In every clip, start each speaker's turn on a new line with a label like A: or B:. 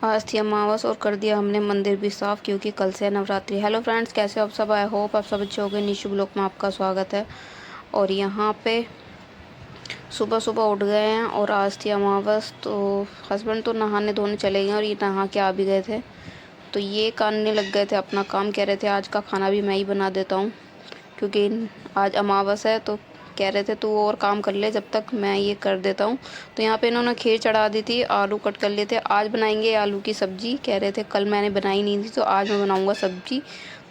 A: आज थी अमावस और कर दिया हमने मंदिर भी साफ़ क्योंकि कल से है नवरात्रि। हेलो फ्रेंड्स, कैसे हो आप सब? आई होप आप सब अच्छे हो गए। निशु ब्लॉग में आपका स्वागत है। और यहाँ पे सुबह सुबह उठ गए हैं और आज थी अमावस, तो हस्बैंड तो नहाने धोने चले गए और ये नहा के आ भी गए थे। तो ये करने लग गए थे अपना काम, कह रहे थे आज का खाना भी मैं ही बना देता हूँ क्योंकि आज अमावस है। तो कह रहे थे तू और काम कर ले, जब तक मैं ये कर देता हूँ। तो यहाँ पे इन्होंने खीर चढ़ा दी थी, आलू कट कर लिए थे। आज बनाएंगे आलू की सब्ज़ी, कह रहे थे कल मैंने बनाई नहीं थी तो आज मैं बनाऊँगा सब्ज़ी।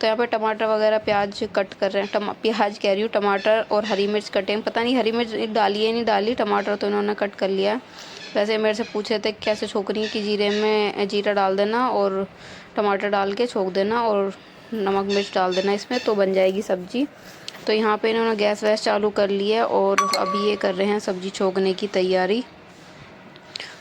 A: तो यहाँ पे टमाटर वगैरह प्याज कट कर रहे हैं। प्याज कह रही हूँ, टमाटर और हरी मिर्च कटे हैं। पता नहीं हरी मिर्च डाली है नहीं डाली, टमाटर तो इन्होंने कट कर लिया है। वैसे मेरे से पूछे थे कैसे छोकरी कि जीरे में जीरा डाल देना और टमाटर डाल के छोंक देना और नमक मिर्च डाल देना इसमें, तो बन जाएगी सब्ज़ी। तो यहाँ पे इन्होंने गैस वैस चालू कर लिया और अभी ये कर रहे हैं सब्ज़ी छोंकने की तैयारी।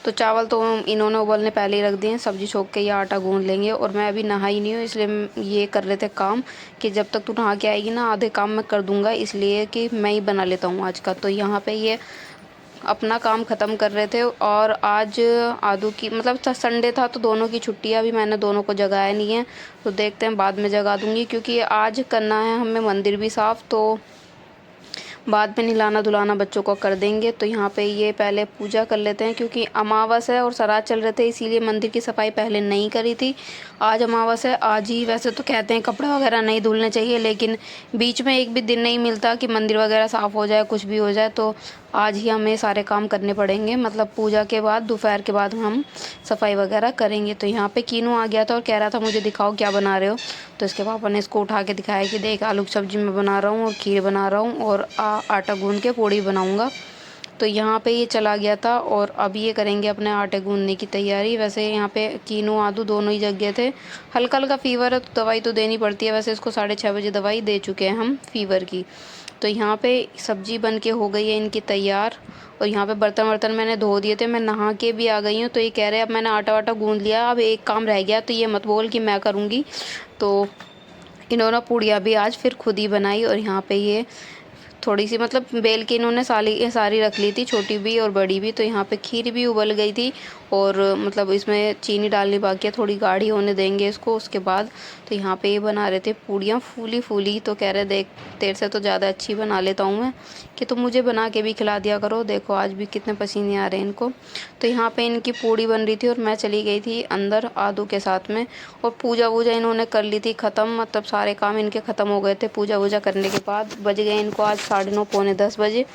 A: तो चावल तो इन्होंने उबलने पहले ही रख दिए हैं, सब्ज़ी छोंक के ये आटा गूँध लेंगे। और मैं अभी नहाई नहीं हूँ, इसलिए ये कर रहे थे काम कि जब तक तू नहा के आएगी ना आधे काम मैं कर दूँगा, इसलिए कि मैं ही बना लेता हूँ आज का। तो यहाँ पे ये अपना काम ख़त्म कर रहे थे। और आज आदू की मतलब संडे था तो दोनों की छुट्टी है, अभी मैंने दोनों को जगाया नहीं है। तो देखते हैं बाद में जगा दूँगी क्योंकि आज करना है हमें मंदिर भी साफ़, तो बाद में नहलाना धुलाना बच्चों को कर देंगे। तो यहाँ पे ये पहले पूजा कर लेते हैं क्योंकि अमावस है और श्राद्ध चल रहे थे, इसीलिए मंदिर की सफाई पहले नहीं करी थी। आज अमावस है, आज ही वैसे तो कहते हैं कपड़े वगैरह नहीं धुलने चाहिए, लेकिन बीच में एक भी दिन नहीं मिलता कि मंदिर वगैरह साफ़ हो जाए, कुछ भी हो जाए। तो आज ही हमें सारे काम करने पड़ेंगे, मतलब पूजा के बाद दोपहर के बाद हम सफाई वगैरह करेंगे। तो यहाँ पे कीनू आ गया था और कह रहा था मुझे दिखाओ क्या बना रहे हो। तो इसके पापा ने इसको उठा के दिखाया कि देख आलू की सब्ज़ी मैं बना रहा हूँ और खीर बना रहा हूँ और आटा गूँध के पूड़ी बनाऊँगा। तो यहाँ पे ये चला गया था और अब ये करेंगे अपने आटे गूँधने की तैयारी। वैसे यहाँ पे कीनू आदू दोनों ही जग गए थे। हल्का हल्का फ़ीवर है तो दवाई तो देनी पड़ती है, वैसे इसको 6:30 बजे दवाई दे चुके हैं हम फ़ीवर की। तो यहाँ पे सब्ज़ी बन के हो गई है इनकी तैयार। और यहाँ पे बर्तन वर्तन मैंने धो दिए थे, मैं नहा के भी आ गई हूँ। तो ये कह रहे हैं अब मैंने आटा वाटा गूँध लिया, अब एक काम रह गया, तो ये मत बोल कि मैं करूँगी। तो इन्होंने पूड़ियाँ भी आज फिर खुद ही बनाई। और यहाँ पे ये थोड़ी सी मतलब बेल के इन्होंने सारी रख ली थी, छोटी भी और बड़ी भी। तो यहाँ पे खीर भी उबल गई थी और मतलब इसमें चीनी डालनी बाकी है, थोड़ी गाढ़ी होने देंगे इसको उसके बाद। तो यहाँ पे ये बना रहे थे पूड़ियाँ फूली फूली। तो कह रहे देख तेरे से तो ज़्यादा अच्छी बना लेता हूँ मैं, कि तुम मुझे बना के भी खिला दिया करो। देखो आज भी कितने पसीने आ रहे हैं इनको। तो यहाँ पे इनकी पूड़ी बन रही थी और मैं चली गई थी अंदर आदू के साथ में। और पूजा वूजा इन्होंने कर ली थी ख़त्म, मतलब सारे काम इनके ख़त्म हो गए थे। पूजा वूजा करने के बाद बज गए इनको आज 9:30 पौने 10 बजे।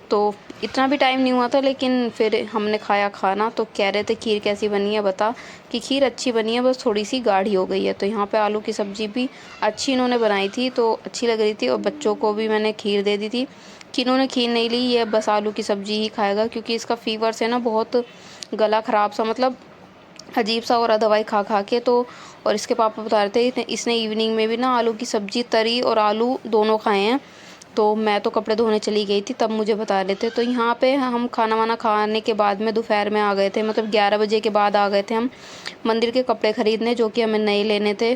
A: तो इतना भी टाइम नहीं हुआ था, लेकिन फिर हमने खाया खाना। तो कह रहे थे खीर कैसी बनी है बता, कि खीर अच्छी बनी है बस थोड़ी सी गाढ़ी हो गई है। तो यहाँ पे आलू की सब्ज़ी भी अच्छी इन्होंने बनाई थी, तो अच्छी लग रही थी। और बच्चों को भी मैंने खीर दे दी थी, कि इन्होंने खीर नहीं ली, ये बस आलू की सब्ज़ी ही खाएगा क्योंकि इसका फ़ीवर से ना बहुत गला ख़राब सा, मतलब अजीब सा हो रहा दवाई खा खा के। तो और इसके पापा बता रहे थे इसने इवनिंग में भी ना आलू की सब्ज़ी तरी और आलू दोनों खाए हैं। तो मैं तो कपड़े धोने चली गई थी तब मुझे बता रहे थे। तो यहाँ पे हम खाना वाना खाने के बाद में दोपहर में आ गए थे, मतलब 11 बजे के बाद आ गए थे हम मंदिर के कपड़े ख़रीदने, जो कि हमें नए लेने थे।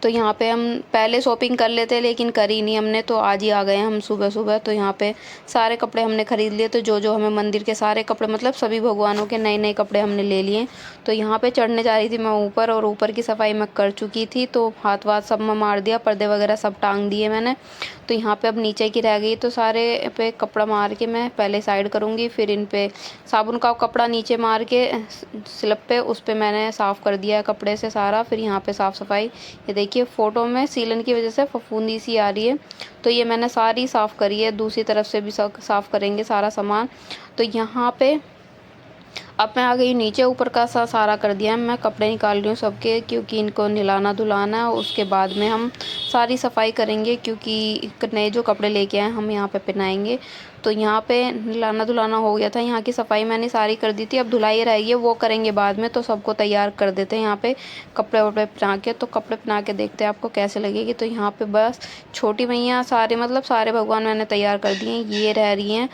A: तो यहाँ पे हम पहले शॉपिंग कर लेते लेकिन करी नहीं हमने, तो आज ही आ गए हम सुबह सुबह। तो यहाँ पे सारे कपड़े हमने ख़रीद लिए, तो जो जो हमें मंदिर के सारे कपड़े मतलब सभी भगवानों के नए नए कपड़े हमने ले लिए। तो यहाँ पे चढ़ने जा रही थी मैं ऊपर, और ऊपर की सफाई मैं कर चुकी थी, तो हाथ वाथ सब मैं मार दिया, पर्दे वगैरह सब टांग दिए मैंने। तो यहाँ पे अब नीचे की रह गई, तो सारे पे कपड़ा मार के मैं पहले साइड करूँगी, फिर इन पे साबुन का कपड़ा नीचे मार के स्लिप पे उस पर मैंने साफ़ कर दिया है कपड़े से सारा। फिर यहाँ पे साफ़ सफाई, ये देखिए फ़ोटो में सीलन की वजह से फफूंदी सी आ रही है, तो ये मैंने सारी साफ़ करी है। दूसरी तरफ से भी साफ़ करेंगे सारा सामान। तो यहाँ पे अब मैं आ गई नीचे, ऊपर का सारा कर दिया है, मैं कपड़े निकाल रही हूँ सबके, क्योंकि इनको नहलाना धुलाना है। उसके बाद में हम सारी सफाई करेंगे, क्योंकि नए जो कपड़े लेके आए हम यहाँ पे पहनाएंगे। तो यहाँ पे नहलाना धुलाना हो गया था, यहाँ की सफाई मैंने सारी कर दी थी, अब धुलाई रहेगी वो करेंगे बाद में। तो सबको तैयार कर देते हैं यहाँ पे कपड़े वपड़े पहना के। तो कपड़े पहना के देखते हैं आपको कैसे लगेगी। तो यहाँ पे बस छोटी मैया सारे मतलब सारे भगवान मैंने तैयार कर दिए हैं। ये रह रही हैं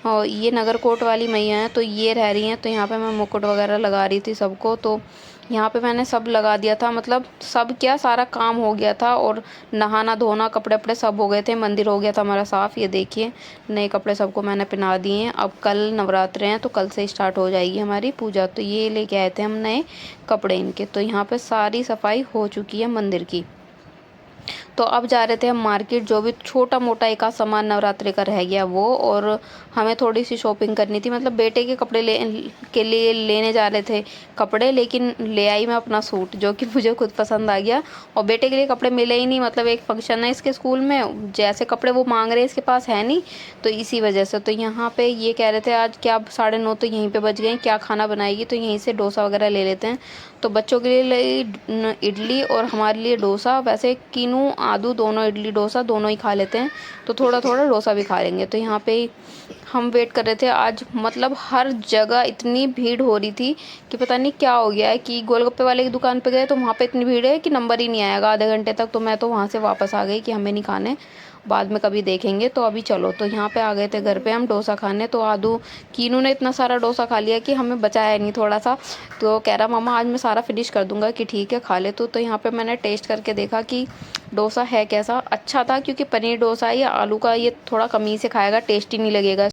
A: और ये नगरकोट वाली मैया हैं, तो ये रह रही हैं। तो यहाँ पे मैं मुकुट वगैरह लगा रही थी सबको। तो यहाँ पे मैंने सब लगा दिया था, मतलब सब क्या, सारा काम हो गया था। और नहाना धोना कपड़े वपड़े सब हो गए थे। मंदिर हो गया था हमारा साफ़। ये देखिए नए कपड़े सबको मैंने पहना दिए हैं। अब कल नवरात्रे हैं, तो कल से स्टार्ट हो जाएगी हमारी पूजा। तो ये लेके आए थे हम नए कपड़े इनके। तो यहाँ पे सारी सफाई हो चुकी है मंदिर की। तो अब जा रहे थे हम मार्केट, जो भी छोटा मोटा एक आध सामान नवरात्रि का रह गया वो। और हमें थोड़ी सी शॉपिंग करनी थी, मतलब बेटे के कपड़े के लिए लेने जा रहे थे कपड़े। लेकिन ले आई मैं अपना सूट, जो कि मुझे खुद पसंद आ गया। और बेटे के लिए कपड़े मिले ही नहीं, मतलब एक फंक्शन है इसके स्कूल में, जैसे कपड़े वो मांग रहे हैं इसके पास है नहीं। तो इसी वजह से तो यहाँ पे ये कह रहे थे आज क्या 9:30 तो यहीं पे बज गए, क्या खाना बनाएगी, तो यहीं से डोसा वगैरह ले लेते हैं। तो बच्चों के लिए इडली और हमारे लिए डोसा। वैसे कीनू आदू दोनों इडली डोसा दोनों ही खा लेते हैं, तो थोड़ा थोड़ा डोसा भी खा लेंगे। तो यहाँ पे हम वेट कर रहे थे आज, मतलब हर जगह इतनी भीड़ हो रही थी कि पता नहीं क्या हो गया है। कि गोलगप्पे वाले की दुकान पे गए तो वहाँ पे इतनी भीड़ है कि नंबर ही नहीं आएगा आधे घंटे तक। तो मैं तो वहाँ से वापस आ गई कि हमें नहीं खाने, बाद में कभी देखेंगे। तो अभी चलो, तो यहाँ पे आ गए थे घर पे हम डोसा खाने। तो आदू कीनू ने इतना सारा डोसा खा लिया कि हमें बचाया नहीं थोड़ा सा। तो कह रहा मामा आज मैं सारा फिनिश कर दूंगा, कि ठीक है खा ले तो यहाँ पे मैंने टेस्ट करके देखा कि डोसा है कैसा। अच्छा था, क्योंकि पनीर डोसा या आलू का ये थोड़ा कम ही से खाएगा, टेस्टी नहीं लगेगा।